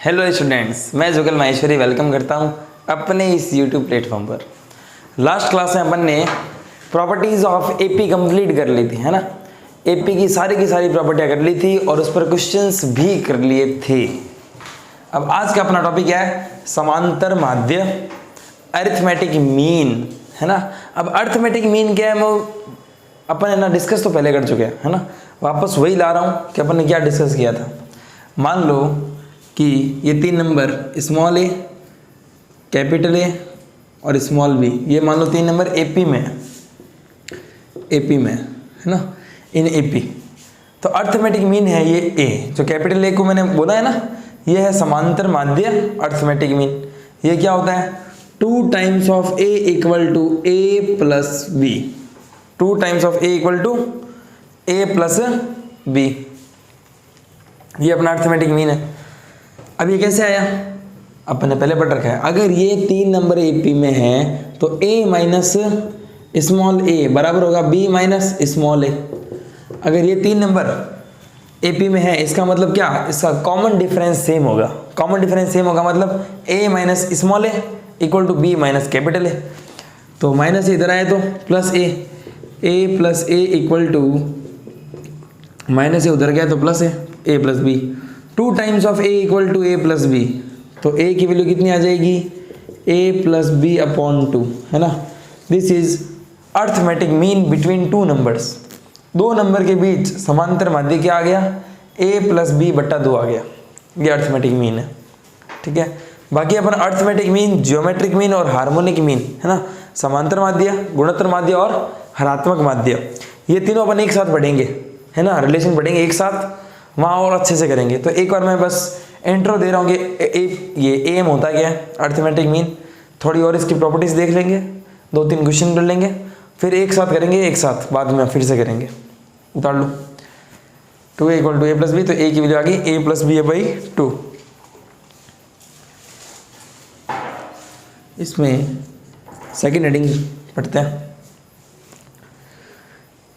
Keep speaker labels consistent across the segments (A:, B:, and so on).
A: Hello students, मैं जुगल Maheshwari welcome करता हूं अपने इस यूट्यूब प्लेटफॉर्म पर। लास्ट क्लास में अपन ने प्रॉपर्टीज़ ऑफ एपी कंप्लीट कर ली थी, है ना। एपी की सारी प्रॉपर्टियां कर ली थी और उस पर क्वेश्चंस भी कर लिए थे। अब आज का अपना टॉपिक क्या है? समांतर माध्य, अरिथमेटिक मीन, है ना। अब अरिथमेटिक मीन क्या है वो अपन है ना डिस्कस तो पहले कर चुके हैं, है ना। वापस वही ला रहा हूँ कि अपन ने क्या डिस्कस किया था। मान लो कि ये तीन number small A, capital A और स्मॉल बी, ये मान लो तीन नंबर एपी में है, है ना, इन एपी। तो अरिथमेटिक मीन है ये ए, जो कैपिटल ए को मैंने बोला है ना, ये है समांतर माध्य अरिथमेटिक मीन। ये क्या होता है? 2 times of A equal to A plus B, 2 times of A equal to A plus B, ये अपना अरिथमेटिक मीन है। अब ये कैसे आया? अपन ने पहले पढ़ रखा है। अगर ये तीन नंबर एपी में है तो a माइनस स्मॉल ए बराबर होगा b माइनस स्मॉल ए। अगर ये तीन नंबर एपी में है इसका मतलब क्या? इसका कॉमन डिफरेंस सेम होगा। कॉमन डिफरेंस सेम होगा मतलब a minus small A equal to B minus capital A. तो माइनस इधर आए तो plus A plus A equal to minus A उधर गया तो plus A plus B. 2 times of A equal to A plus B, तो A की value कितनी आ जाएगी? ए प्लस बी अपॉन 2, है ना। This is arithmetic mean between two numbers. दो नंबर के बीच समांतर माध्य क्या आ गया? ए प्लस बी बट्टा 2 आ गया। ये अरिथमेटिक मीन है, ठीक है। बाकी अपन अरिथमेटिक मीन, ज्योमेट्रिक मीन और हार्मोनिक मीन, है ना, समांतर माध्य, गुणोत्तर माध्य और हरात्मक माध्य, ये तीनों अपन एक साथ पढ़ेंगे, है ना। रिलेशन पढ़ेंगे एक साथ, वहाँ और अच्छे से करेंगे। तो एक बार मैं बस इंट्रो दे रहा हूँ कि ये एम होता क्या है, अरिथमेटिक मीन। थोड़ी और इसकी प्रॉपर्टीज़ देख लेंगे, 2-3 क्वेश्चन कर लेंगे, फिर एक साथ करेंगे, एक साथ बाद में फिर से करेंगे। उतार लो 2a equal to A plus B, तो ए की वैल्यू आ गई ए प्लस बी बाई 2। इसमें सेकेंड हेडिंग पढ़ते हैं।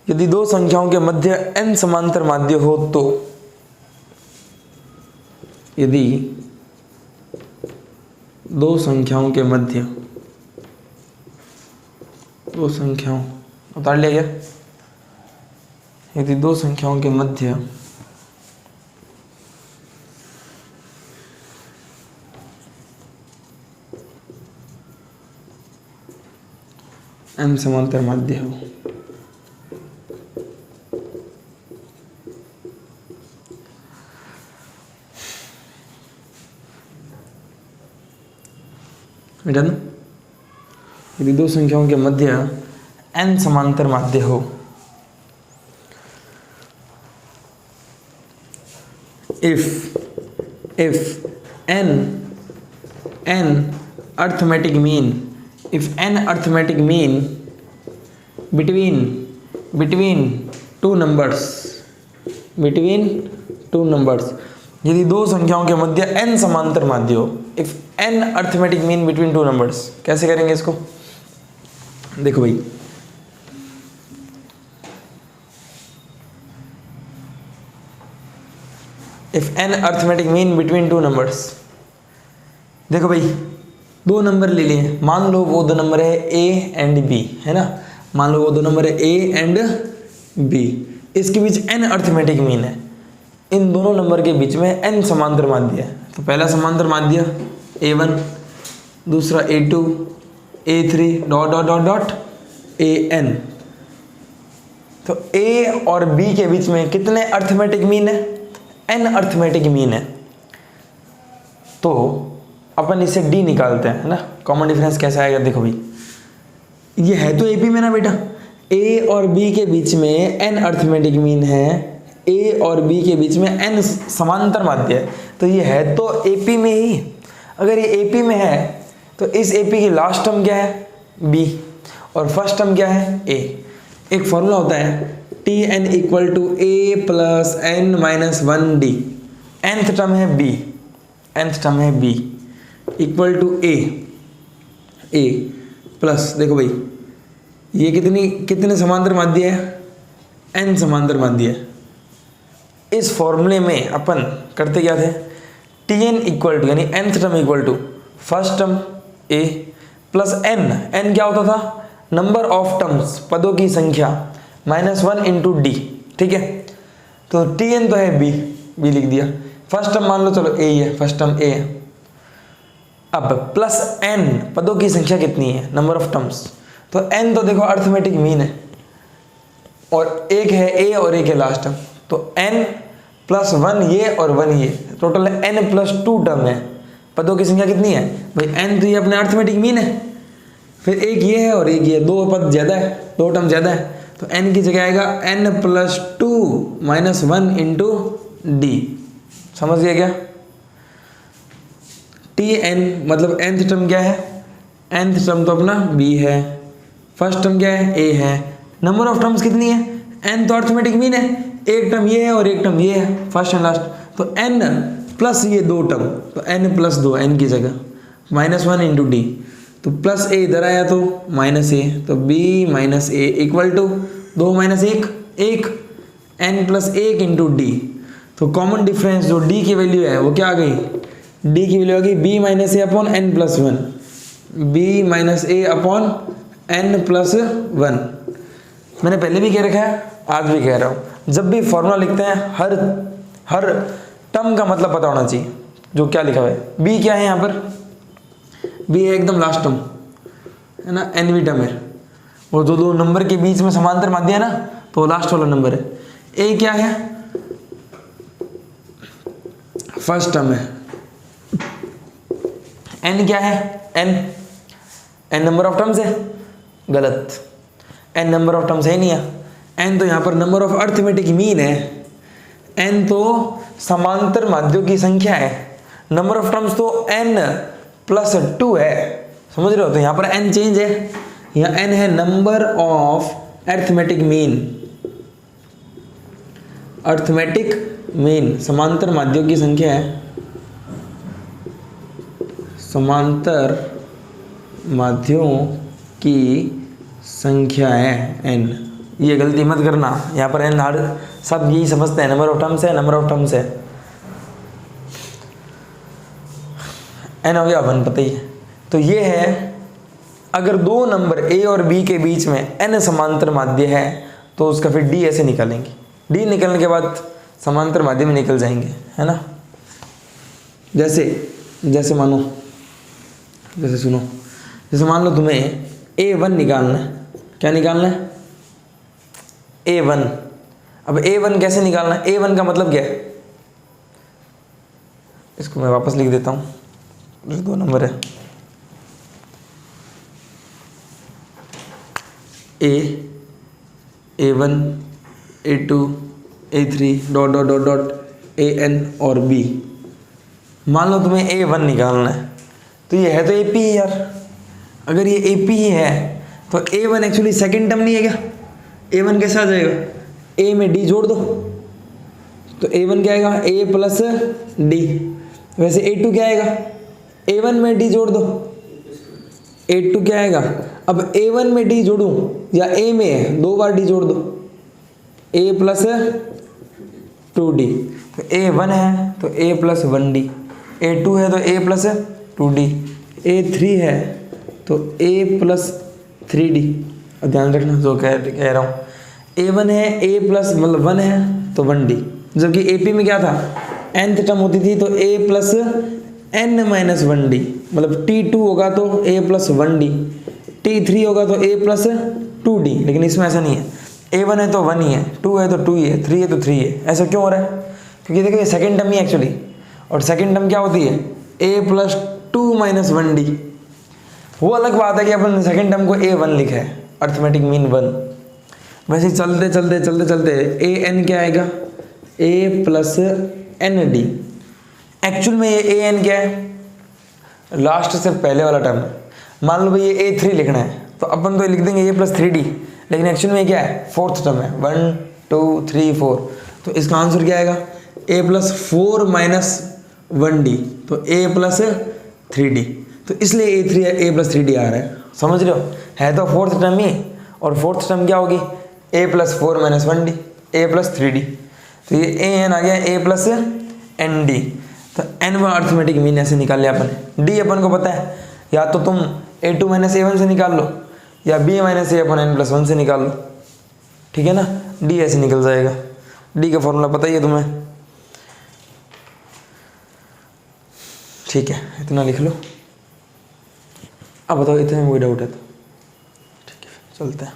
A: यदि दो संख्याओं के मध्य n समांतर माध्य हो तो, यदि दो संख्याओं के मध्य, दो संख्याओं उतार लिया गया, यदि दो संख्याओं के मध्य n समांतर माध्य हो, यदि दो संख्याओं के मध्य n समांतर माध्य हो, if n arithmetic mean, if n arithmetic mean between two numbers, यदि दो संख्याओं के मध्य n समांतर माध्य हो, if n arithmetic mean between two numbers. कैसे करेंगे इसको? देखो भाई, if n arithmetic mean between two numbers, देखो भाई दो नंबर ले लिए, मान लो वो दो नंबर है a एंड b, है ना। मान लो वो दो नंबर है a एंड b, इसके बीच n अरिथमेटिक मीन है। इन दोनों नंबर के बीच में n समांतर माध्य है। तो पहला समांतर माध्य a1, दूसरा a2, a3 dot dot dot dot an। तो a और b के बीच में कितने अरिथमेटिक मीन है? n अरिथमेटिक मीन है। तो अपन इसे d निकालते हैं, है ना। कॉमन डिफरेंस कैसे आएगा? देखो भाई, ये है तो AP में ना बेटा, a और b के बीच में n अरिथमेटिक मीन है, a और b के बीच में n समांतर माध्य है, तो ये है तो AP में ही। अगर ये AP में है तो इस AP की लास्ट टर्म क्या है? b, और फर्स्ट टर्म क्या है? a। एक फॉर्मूला होता है Tn equal to a plus n minus 1d, nth term है b, nth टर्म है b equal to a plus, देखो भाई ये कितने समांतर माध्य है? n समांतर माध्य है। इस फॉर्मूले में अपन करते क्या थे? Tn इक्वल टू यानी nth term equal to first term a plus n क्या होता था, नंबर ऑफ टर्म्स, पदों की संख्या, -1 इंटू डी, ठीक है। तो Tn तो है b लिख दिया, फर्स्ट टर्म मान लो चलो a ही है, फर्स्ट टर्म a है। अब प्लस n, पदों की संख्या कितनी है, नंबर ऑफ टर्म्स, तो n तो देखो अर्थमेटिक मीन है, और एक है a और एक है लास्ट टर्म, तो n प्लस 1 ये और 1 ये, टोटल n प्लस 2 टर्म है। पदों की संख्या कितनी है भाई, n तो ये अपने अर्थमेटिक मीन है, फिर एक ये है और एक ये, दो पद ज्यादा है, दो टर्म ज्यादा है, तो n की जगह आएगा n plus 2 minus 1 into D. समझ गया क्या? Tn मतलब nth टर्म क्या है, nth टर्म तो अपना b है, फर्स्ट टर्म क्या है a है, नंबर ऑफ टर्म्स कितनी है, n तो अर्थमेटिक मीन है, एक टर्म ये है और एक टर्म ये है, फर्स्ट एंड लास्ट, तो n प्लस ये दो टर्म, तो n प्लस 2 n की जगह -1 इंटू डी, तो प्लस a इधर आया तो माइनस a, तो b minus a equal to 2 minus 1 n plus 1 into D. तो कॉमन डिफरेंस जो d की वैल्यू है वो क्या आ गई, d की वैल्यू आ गई b minus a upon n plus 1, b minus a upon n plus 1। मैंने पहले भी कह रखा है, आज भी कह रहा हूँ, जब भी फॉर्मूला लिखते हैं हर टर्म का मतलब पता होना चाहिए, जो क्या लिखा हुआ है। b क्या है यहाँ पर, b है एकदम लास्ट टर्म है ना, nवीं टर्म है, और जो दो नंबर के बीच में समांतर माध्य है ना, तो लास्ट वाला नंबर है। a क्या है, फर्स्ट टर्म है। n क्या है, n नंबर ऑफ टर्म्स है, गलत, n नंबर ऑफ टर्म्स है नहीं है, n तो यहाँ पर नंबर ऑफ अर्थमेटिक मीन है, n तो समांतर माध्यों की संख्या है, नंबर ऑफ टर्म्स तो n प्लस 2 है, समझ रहे हो। तो यहाँ पर n चेंज है, यहाँ n है number of arithmetic mean, arithmetic mean समांतर माध्यों की संख्या है, समांतर माध्यों की संख्या है n। ये गलती मत करना, यहाँ पर n हर सब यही समझते हैं, नंबर ऑफ टर्म्स है, नंबर ऑफ टर्म्स है, n हो गया 1, पता ही है। तो ये है, अगर दो नंबर a और b के बीच में n समांतर माध्य है तो उसका फिर d ऐसे निकालेंगे, d निकलने के बाद समांतर माध्य में निकल जाएंगे, है ना। जैसे मानो, जैसे सुनो, जैसे मान लो तुम्हें a1 निकालना है, क्या निकालना है, a1। अब a1 कैसे निकालना है, a1 का मतलब क्या है, इसको मैं वापस लिख देता हूँ, दो नंबर है, a1 a2 a3 dot dot dot dot an और b। मान लो तुम्हें a1 निकालना है, तो ये है तो AP ही यार, अगर ये AP ही है तो a1 एक्चुअली सेकंड टर्म नहीं है क्या, a1 कैसे आ जाएगा, a में d जोड़ दो, तो a1 क्या आएगा, a प्लस d। वैसे a2 क्या आएगा, a1 में d जोड़ दो, a2 क्या आएगा। अब a1 में d जोड़ूं या a में है, दो बार d जोड़ दो, a प्लस 2d, तो a1 है तो a प्लस 1d, a2 है तो a प्लस 2d, a3 है तो a प्लस 3d। और ध्यान रखना जो कह रहा हूँ, a1 है a प्लस मतलब 1 है तो 1d, जबकि AP में क्या था, nth टर्म होती थी तो a plus n minus 1d, मतलब t2 होगा तो a प्लस 1d, t3 होगा तो a प्लस 2d, लेकिन इसमें ऐसा नहीं है, a1 है तो 1 ही है, 2 है तो 2 ही है, 3 है तो 3 है। ऐसा क्यों हो रहा है, क्योंकि देखो ये सेकेंड टर्म ही एक्चुअली, और सेकेंड टर्म क्या होती है, a प्लस 2 माइनस 1d। वो अलग बात है कि अपन सेकेंड टर्म को a1 लिखा है, अर्थमेटिक मीन 1। वैसे चलते चलते चलते चलते an क्या आएगा, a प्लस nd। एक्चुअल में ये an क्या है, लास्ट से पहले वाला टर्म है। मान लो भाई ये a3 लिखना है तो अपन तो लिख देंगे a प्लस 3d, लेकिन एक्चुअल में क्या है, फोर्थ टर्म है, 1 2 3 4, तो इसका आंसर क्या आएगा, a प्लस 4 माइनस 1d, तो a प्लस 3d, तो इसलिए a प्लस 3d आ रहा है। समझ रहे हो, है तो फोर्थ टर्म ही, और फोर्थ टर्म क्या होगी, a plus 4 minus 1d, a plus 3d, तो ये an आ गया a प्लस nd। तो n वा अर्थमेटिक मीन ऐसे निकाल लिया अपन। d अपन को पता है, या तो तुम a2 माइनस a1 से निकाल लो या b minus a upon n plus 1 से निकाल लो, ठीक है ना। d ऐसे निकल जाएगा, d का फॉर्मूला पता ही है तुम्हें, ठीक है, इतना लिख लो। अब बताओ इतने में कोई डाउट है तो ठीक है, चलते हैं।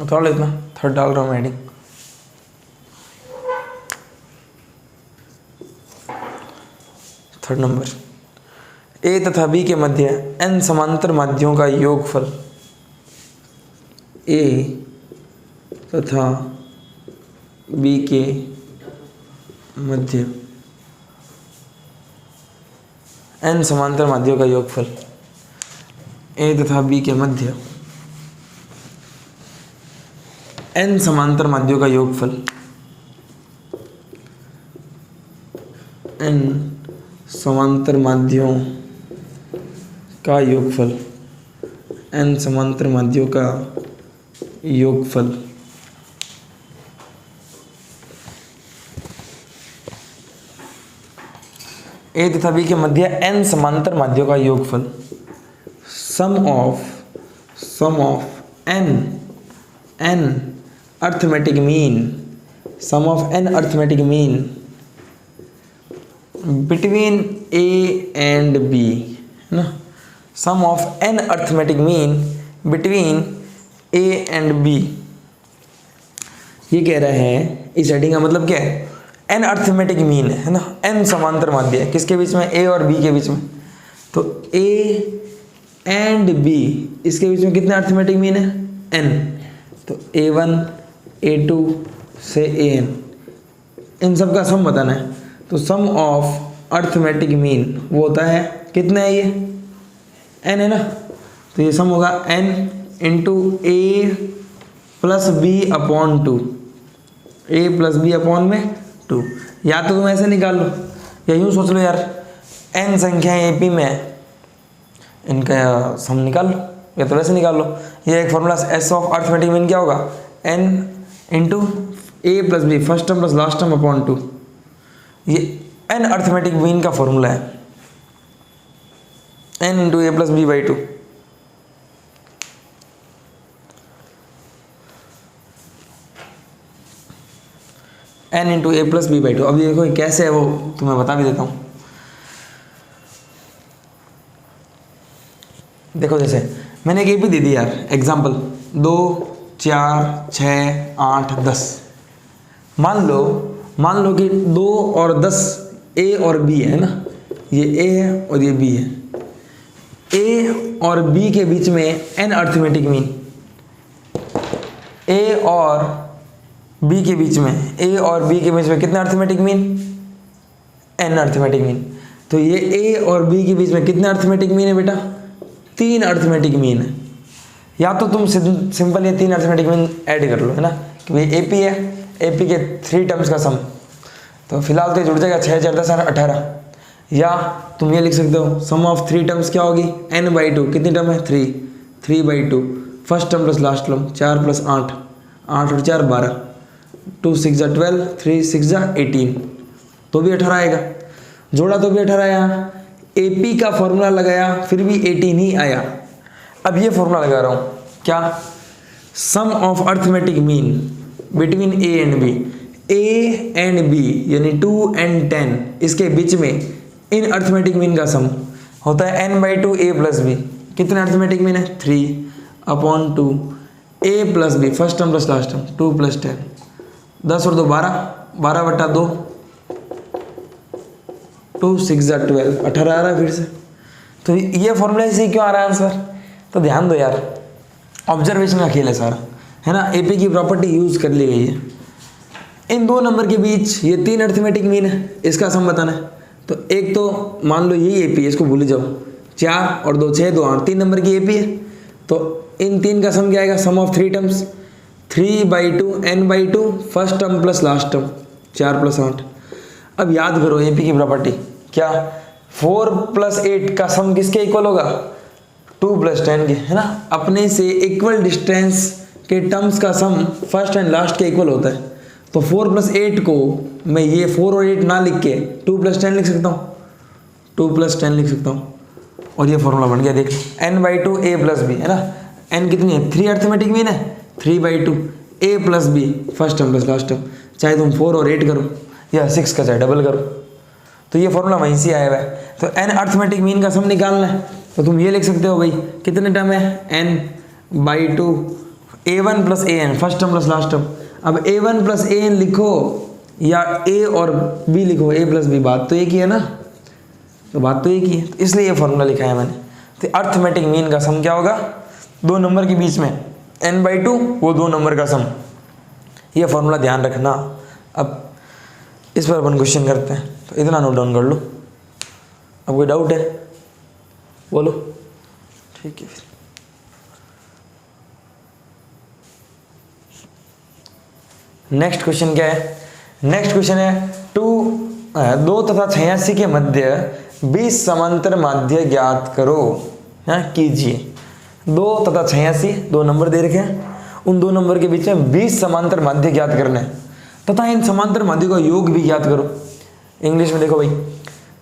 A: थोड़ा इतना थर्ड डाल रहा हूँ मैं हेडिंग। थर्ड नंबर, ए तथा बी के मध्य n समांतर माध्यों का योगफल, ए तथा बी के मध्य n समांतर माध्यों का योगफल, ए तथा बी के मध्य n समांतर माध्यों का योगफल, n समांतर माध्यों का योगफल, n समांतर माध्यों का योगफल ए तथा बी के मध्य n समांतर माध्यों का योगफल, sum of n arithmetic mean, sum of n arithmetic mean between a and b, है ना। Sum of n arithmetic mean between a and b, ये कह रहे हैं, इस हेडिंग का मतलब क्या है, n अर्थमेटिक मीन है ना, n समांतर माध्य है किसके बीच में, a और b के बीच में। तो a एंड b इसके बीच में कितने अर्थमेटिक मीन है, n। तो a1 a2 से an, इन सब का सम बताना है। तो सम ऑफ अर्थमेटिक मीन वो होता है कितना है, ये n है ना। तो ये सम होगा n into a plus B upon 2, a plus B upon में 2। या तो तुम ऐसे निकाल लो या यूँ सोच लो यार, n संख्याएं AP में है, इनका सम निकाल लो, या तो वैसे निकाल लो। ये एक formula S of arithmetic mean क्या होगा, n into a plus B first term plus last term upon 2। ये n अर्थमेटिक मीन का फॉर्मूला है, n into a plus B by 2। n into A plus B by 2। अब ये देखो कैसे है, वो तुम्हें बता भी देता हूँ। देखो जैसे मैंने एक AP दे दी यार, एग्जाम्पल 2 4 6 8 10। मान लो कि 2 और 10 A और B है ना, ये A है और ये B है। A और B के बीच में n अर्थमेटिक मीन, A और B के बीच में, A और B के बीच में कितना arithmetic mean, n arithmetic mean. तो ये A और B के बीच में कितने अर्थमेटिक मीन है बेटा, 3 अर्थमेटिक मीन है। या तो तुम सिंपल ये 3 अर्थमेटिक मीन ऐड कर लो, है ना, क्योंकि AP है, AP के 3 टर्म्स का सम। तो फिलहाल तो जुड़ जाएगा 6 4 10 18। या तुम ये लिख सकते हो सम ऑफ 3 टर्म्स क्या होगी, n बाई 2। कितनी टर्म है, 3 by 2 first term plus last term, 4 plus 8 8 और 4 12, 2 6 12, 3 6 18, तो भी 18 आएगा। जोड़ा तो भी 18 आया। AP का फॉर्मूला लगाया फिर भी 18 ही आया। अब ये फॉर्मूला लगा रहा हूँ क्या, sum of arithmetic mean between A and B, A and B यानी 2 and 10 इसके बीच में इन अर्थमेटिक मीन का सम होता है n by 2 A plus B। कितने अर्थमेटिक मीन है, 3 upon 2 A plus B first term plus last term, 2 plus 10, 10 और 2 12, 12 बटा 2, 2 6 12, 18 आ रहा है फिर से। तो ये फॉर्मूला से क्यों आ रहा है आंसर, तो ध्यान दो यार, ऑब्जर्वेशन का खेल है सारा, है ना। AP की प्रॉपर्टी यूज कर ली गई है। इन 2 नंबर के बीच ये 3 अर्थमेटिक मीन है, इसका सम बताना है। तो एक तो मान लो यही AP है, इसको भूल जाओ, 4 और 2 6 2 8, 3 नंबर की AP है। तो इन 3 का सम क्या आएगा, sum of 3 terms, 3 by 2 n by 2 first term plus last term, 4 plus 8। अब याद करो AP की प्रॉपर्टी क्या, 4 प्लस 8 का सम किसके इक्वल होगा, 2 प्लस 10 के, है ना। अपने से इक्वल डिस्टेंस के टर्म्स का सम फर्स्ट एंड लास्ट के इक्वल होता है, तो 4 + 8 को मैं ये 4 और 8 ना लिख के 2 + 10 लिख सकता हूँ, 2 + 10 लिख सकता हूँ, और ये फॉर्मूला बन गया। देख n/2 a + b है ना, n कितनी है 3 अर्थमेटिक मीन है, 3/2 a + b first term plus last term, चाहे तुम 4 और 8 करो या 6 का चाहे डबल करो, तो ये फॉर्मूला वहीं से आया हुआ है। तो n अर्थमेटिक मीन का सम निकालना है, तो तुम ये लिख सकते हो भाई कितने टर्म है n/2 a1 + an first term plus last term. अब a1 + an लिखो या a और b लिखो, a + b, बात तो एक ही है ना, तो बात तो एक ही है, तो इसलिए ये फॉर्मूला लिखा है मैंने। तो अर्थमेटिक मीन का सम क्या होगा, दो नंबर के बीच में n/2 वो दो नंबर का सम, ये फॉर्मूला ध्यान रखना। अब इस पर अपन क्वेश्चन करते हैं, तो इतना नोट डाउन कर लो। अब कोई डाउट है बोलो, ठीक है। फिर नेक्स्ट क्वेश्चन क्या है, नेक्स्ट क्वेश्चन है 2 तथा 86 के मध्य 20 समांतर माध्य ज्ञात करो। हाँ कीजिए, 2 तथा 86 दो नंबर दे रखे हैं, उन दो नंबर के बीच में 20 समांतर माध्य ज्ञात करने हैं तथा इन समांतर माध्य का योग भी ज्ञात करो। इंग्लिश में देखो भाई,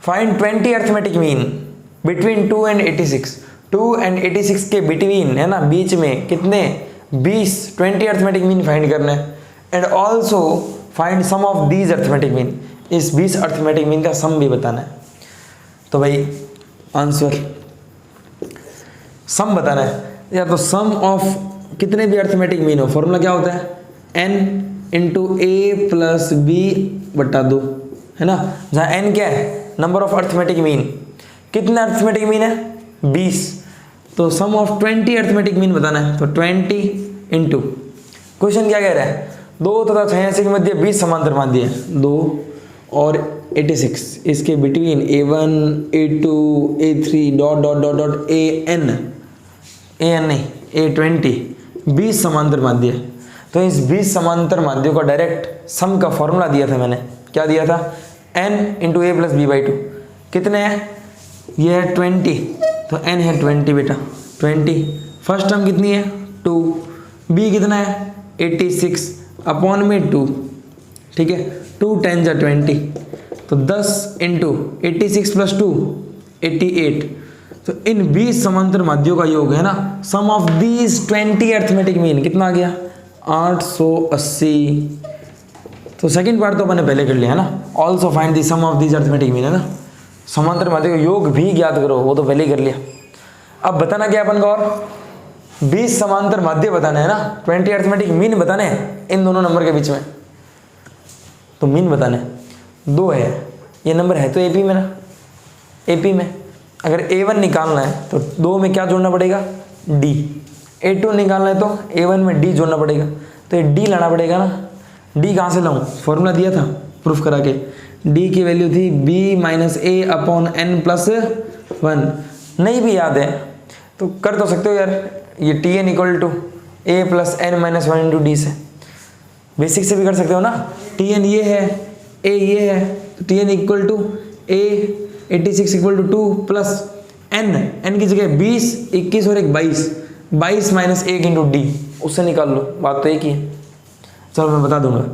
A: find 20 arithmetic mean between 2 and 86, 2 and 86 के बिटवीन है ना, बीच में कितने 20 अर्थमेटिक मीन फाइंड करने हैं, and also find sum of these arithmetic mean, इस 20 अर्थमेटिक मीन का सम भी बताना है। तो भाई आंसर सम बताना है, या तो सम ऑफ कितने भी अर्थमेटिक मीन हो, फॉर्मूला क्या होता है n × a + b/2 है ना, जहाँ n क्या है नंबर ऑफ अर्थमेटिक मीन, कितने अर्थमेटिक मीन है 20, तो सम ऑफ 20 अर्थमेटिक मीन बताना है, तो 20 × क्वेश्चन क्या कह रहा है, 2 तथा 86 के मध्य 20 समांतर माध्य है, 2 और 86 इसके between a1 a2 a3 ... an नहीं a20 20 समांतर माध्य है। तो इस 20 समांतर माध्यों का डायरेक्ट सम का फॉर्मूला दिया था मैंने, क्या दिया था n × a + b/2, कितने हैं ये है 20, तो n है 20 बेटा, 20 फर्स्ट टर्म कितनी है 2, b कितना है 86 अपॉन में 2, ठीक है 2 10 × 20, तो 10 × 86 + 2 88, तो इन 20 समांतर माध्यों का योग है ना, sum of these 20 arithmetic mean कितना आ गया 880। तो सेकंड पार्ट तो अपने पहले कर लिया है ना, also find the sum of these arithmetic mean है ना, समांतर माध्य का योग भी ज्ञात करो, वो तो पहले ही कर लिया। अब बताना क्या अपन को, और 20 समांतर माध्य बताना है ना, 20 अर्थमेटिक मीन बताने हैं इन दोनों नंबर के बीच में, तो मीन बताने 2 है, ये नंबर है तो एपी में ना, एपी में अगर a1 निकालना है तो 2 में क्या जोड़ना पड़ेगा d, a2 निकालना है तो a1 में d जोड़ना पड़ेगा, तो ये d लाना पड़ेगा ना, d कहाँ से लाऊं, फॉर्मूला दिया था प्रूफ करा के, d की वैल्यू थी b - a अपॉन n + 1, नहीं भी याद है तो कर तो सकते हो यार, ये tn = a + n - 1 × d से, बेसिक से भी कर सकते हो ना, tn ये है a ये है, तो tn = a 86 = 2 प्लस n की जगह 20 21 और 1 22 22 - 1 × d, उससे निकाल लो, बात तो एक ही है। चलो मैं बता दूंगा,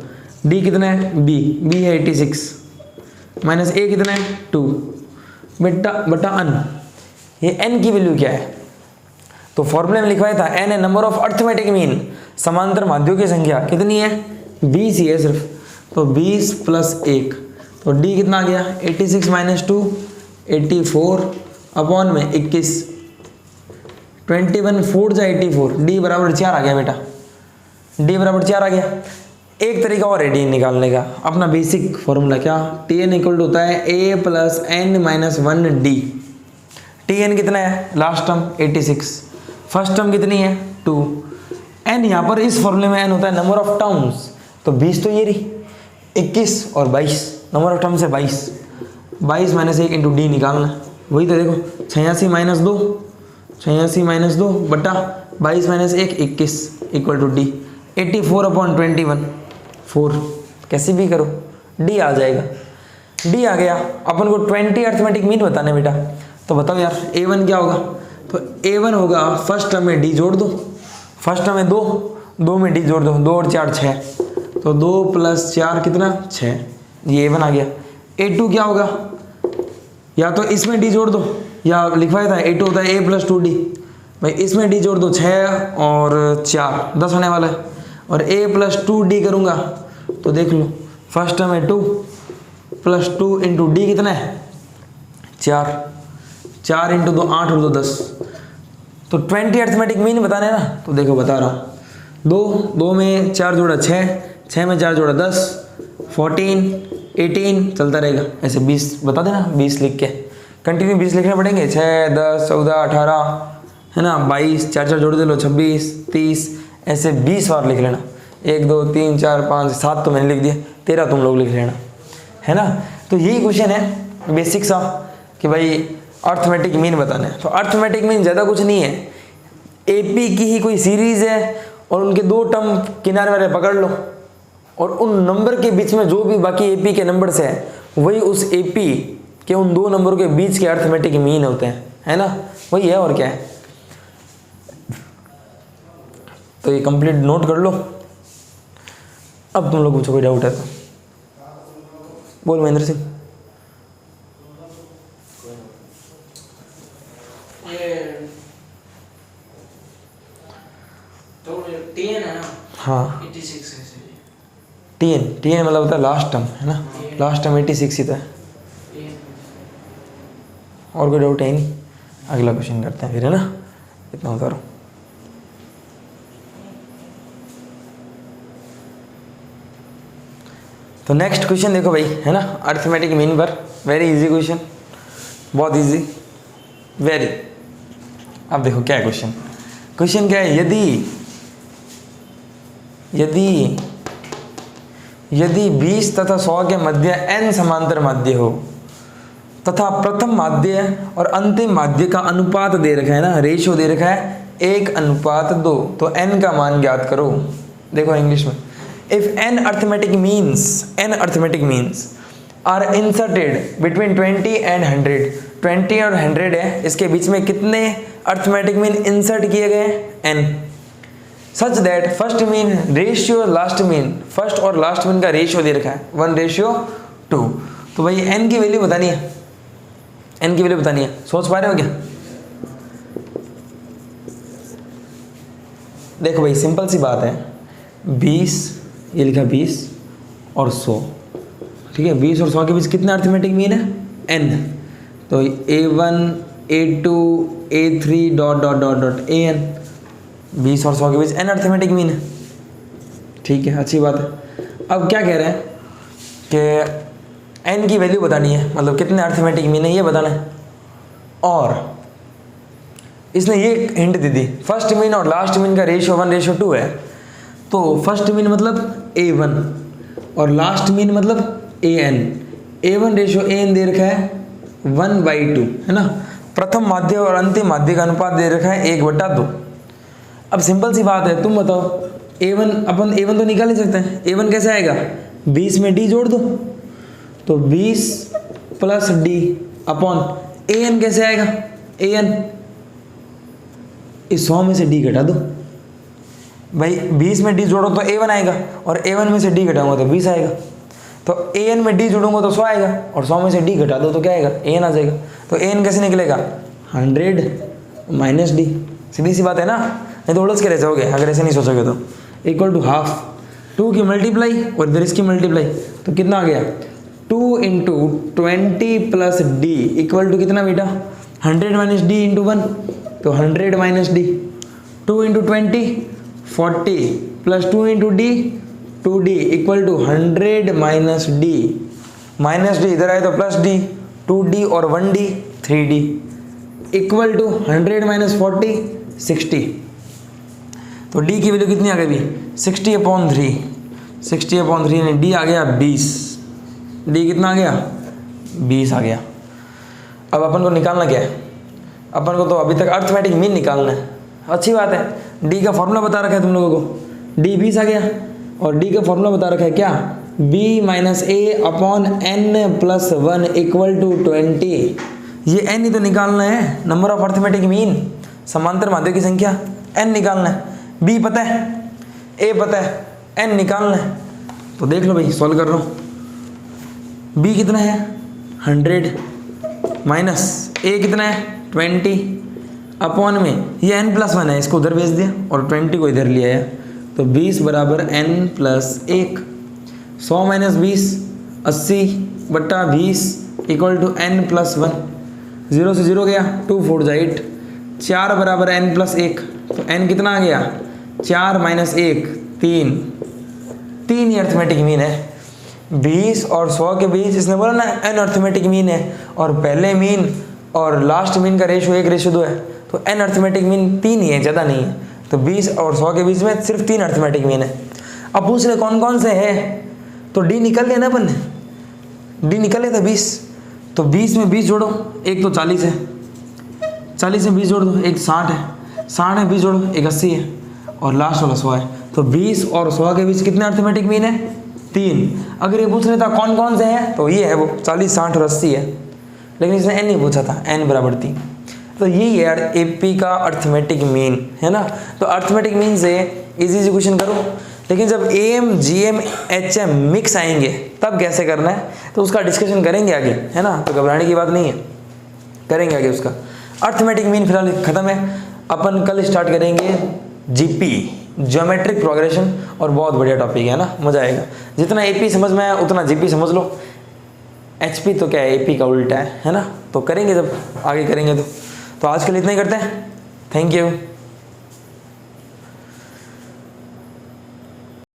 A: d कितना है b है 86 माइनस a कितना है 2 बटा n, ये n की वैल्यू क्या है, तो फॉर्मूले में लिखवाया था n है नंबर ऑफ अर्थमेटिक मीन, समांतर माध्यों की संख्या कितनी है 20 ही है सिर्फ, तो 20 + 1, तो d कितना आ गया 86 - 2 84 अपॉन में 21, 21 4 × 84, d = 4 आ गया बेटा, d = 4 आ गया। एक तरीका और है d निकालने का, अपना बेसिक फॉर्मूला क्या, tn = होता है a + n - 1 d, tn कितना है लास्ट टर्म 86, फर्स्ट टर्म कितनी है 2, n यहाँ पर इस फॉर्मूले में n होता है नंबर ऑफ टर्म्स, तो 20 तो ये रही 21 और 22, नंबर ऑफ टर्म्स है 22 - 1 × d निकालना, वही तो देखो 86 - 2 86 - 2 बटा 22 - 1 21 = d, 84 अपॉन 21 4, कैसे भी करो d आ जाएगा, d आ गया। अपन को 20 अर्थमेटिक मीन बताने बेटा, तो बताओ यार a1 क्या होगा, तो a1 होगा फर्स्ट टर्म में d जोड़ दो, फर्स्ट टर्म में 2 2 में डी जोड़ दो, 2 और 4 6, तो 2 + 4 कितना 6, ये A1 आ गया। A2 क्या होगा, या तो इसमें डी जोड़ दो, या लिखवाया था A2 होता है A + 2D, भाई इसमें डी जोड़ दो 6 और 4 10 आने वाला है, और A + 2D करूँगा तो देख लो फर्स्ट टर्म है 2 + 2 × D कितना है 4, 4 × 2 8 और 2 10, तो 20 अर्थमेटिक मीन बताना है ना, तो देखो बता रहा हूँ। 2 में 4 जोड़ा 6, 6 में 4 जोड़ा 10, 14 18 चलता रहेगा, ऐसे 20 बता देना, 20 लिख के कंटिन्यू 20 लिखने पड़ेंगे, 6 10 14 18 है ना, 22 4 4 जोड़ दे लो 26 30, ऐसे 20 बार लिख लेना। 1 2 3 4 5 7 तो मैंने लिख दिया, 13 तुम लोग लिख लेना, है ना। तो यही क्वेश्चन है बेसिक सा कि भाई अर्थमेटिक मीन बताना है। तो अर्थमेटिक मीन ज़्यादा कुछ नहीं है, एपी की ही कोई सीरीज़ है और उनके 2 टर्म किनारे वाले पकड़ लो, और उन नंबर के बीच में जो भी बाकी एपी के नंबर्स है वही उस एपी के उन 2 नंबरों के बीच के अर्थमेटिक मीन होते हैं, है ना, वही है और क्या है। तो ये कंप्लीट नोट कर लो। अब तुम लोग पूछो कोई डाउट है तो बोल महेंद्र सिंह।
B: TN है ना,
A: हाँ
B: 86 है इसलिए।
A: TN मतलब होता है लास्ट टर्म, है ना, लास्ट टर्म 86 ही तो है। और कोई डाउट है नहीं, अगला क्वेश्चन करते हैं फिर, है ना, इतना उतारो। तो नेक्स्ट क्वेश्चन देखो भाई, है ना, अर्थमेटिक मीन पर, वेरी इजी क्वेश्चन, बहुत इजी वेरी। अब देखो क्या है क्वेश्चन, क्वेश्चन क्या है, यदि 20 तथा 100 के मध्य n समांतर माध्य हो तथा प्रथम माध्य और अंतिम माध्य का अनुपात दे रखा है ना, रेशियो दे रखा है 1:2, तो n का मान ज्ञात करो। देखो इंग्लिश में, if n arithmetic means are inserted between 20 and 100, 20 और 100 है, इसके बीच में कितने अर्थमेटिक मीन इंसर्ट किए गए n, such that first mean ratio last mean, first और लास्ट मीन का रेशियो दे रखा है 1:2। तो भाई n की वैल्यू बतानी है, n की वैल्यू बतानी है, सोच पा रहे हो क्या। देखो भाई सिंपल सी बात है, 20 ये लिखा 20 और 100, ठीक है, 20 और 100 के बीच कितने अर्थमेटिक मीन है n, तो a1 a2 a3 ... an, 20 और 100 के बीच n अर्थमेटिक मीन है, ठीक है, अच्छी बात है। अब क्या कह रहे हैं कि n की वैल्यू बतानी है, मतलब कितने अर्थमेटिक मीन है ये बताना है, और इसने ये हिंट दे दी, फर्स्ट मीन और लास्ट मीन का रेशियो 1:2 है, तो फर्स्ट मीन मतलब a1 और लास्ट मीन मतलब an, a1:an दे रखा है 1/2, है ना, प्रथम माध्य और अंतिम माध्य का अनुपात दे रखा है 1/2। अब सिंपल सी बात है, तुम बताओ a1, अपन a1 तो निकाल ही सकते हैं, a1 कैसे आएगा, 20 में d जोड़ दो तो 20 + d अपॉन an कैसे आएगा, an इस 100 में से d घटा दो, भाई 20 में d जोड़ो तो a1 आएगा, और a1 में से d घटाऊंगा तो 20 आएगा, तो an में d जोड़ूंगा तो 100 आएगा, और 100 में से d घटा दो तो क्या आएगा, an आ जाएगा। तो an कैसे निकलेगा, 100 - d, सीधी सी बात है ना, नहीं तो उलझ के रह जाओगे अगर ऐसे नहीं सोचोगे तो। = ½ 2 की मल्टीप्लाई और इधर इसकी मल्टीप्लाई, तो कितना आ गया 2 × 20 + d इक्वल टू कितना बेटा 100 - d × 1, तो 100 - d, 2 × 20 40 + 2 × d 2d equal to 100 - d, minus d इधर आए तो प्लस d, 2d और 1d 3d इक्वल टू 100 - 40 60। तो d की वैल्यू कितनी आ गई, 60/3, 60/3 ने d आ गया 20, d कितना आ गया 20 आ गया। अब अपन को निकालना क्या है, अपन को तो अभी तक अर्थमेटिक मीन निकालना है, अच्छी बात है। d का फॉर्मूला बता रखा है तुम लोगों को, d 20 आ गया, और d का फॉर्मूला बता रखा है क्या, b - a/n + 1 इक्वल टू 20। ये n ही तो निकालना है, नंबर ऑफ अर्थमेटिक मीन, समांतर माध्यों की संख्या n निकालना है। b पता है ए पता है, एन निकालना है, तो देख लो भाई सॉल्व कर रहा हूँ। बी कितना है 100 माइनस ए कितना है 20 अपॉन में ये n+1 है, इसको उधर भेज दिया और 20 को इधर लिया है, तो 20 बराबर n+1। 100 minus 20 80/20 equal to n+1। 0 से 0 गया 2 4 जा 8। 4 बराबर n+1, तो n कितना आ गया 4 माइनस 1 3। 3 ही अर्थमेटिक मीन है। 20 और 100 के बीच इसने बोला ना n अर्थमेटिक मीन है, और पहले मीन और लास्ट मीन का रेशो 1:2 है, तो n अर्थमेटिक मीन 3 ही है, ज़्यादा नहीं है। तो 20 और 100 के बीच में सिर्फ 3 अर्थमेटिक मीन है। अब पूछ रहे कौन कौन से है, तो डी निकल गया ना अपन ने, डी निकल गया था 20, तो 20 में 20 जोड़ो, एक तो 40 है, 40 में 20 जोड़ दो, एक 60 है, 60 में 20 जोड़ो, एक 80 है, और लास्ट वाला 100 है। तो 20 और 100 के बीच कितने अर्थमेटिक मीन है 3। अगर ये पूछ रहे था कौन कौन से हैं, तो ये है वो 40 60 और 80 है, लेकिन इसने n नहीं पूछा था, n बराबर 3। तो यही है यार एपी का अर्थमेटिक मीन, है ना। तो अर्थमेटिक मीन से इजी क्वेश्चन करो, लेकिन जब एम जीएम एचएम मिक्स आएंगे तब कैसे करना है, तो उसका डिस्कशन करेंगे आगे, है ना। तो घबराने की बात नहीं है, करेंगे आगे उसका। अर्थमेटिक मीन फिलहाल खत्म है, अपन कल स्टार्ट करेंगे जीपी ज्योमेट्रिक प्रोग्रेशन, और बहुत बढ़िया टॉपिक है ना, मजा आएगा। जितना एपी समझ में आया उतना जीपी समझ लो, एचपी तो क्या है एपी का उल्टा है ना। तो करेंगे जब आगे करेंगे तो आज के लिए इतना ही करते हैं। Thank you.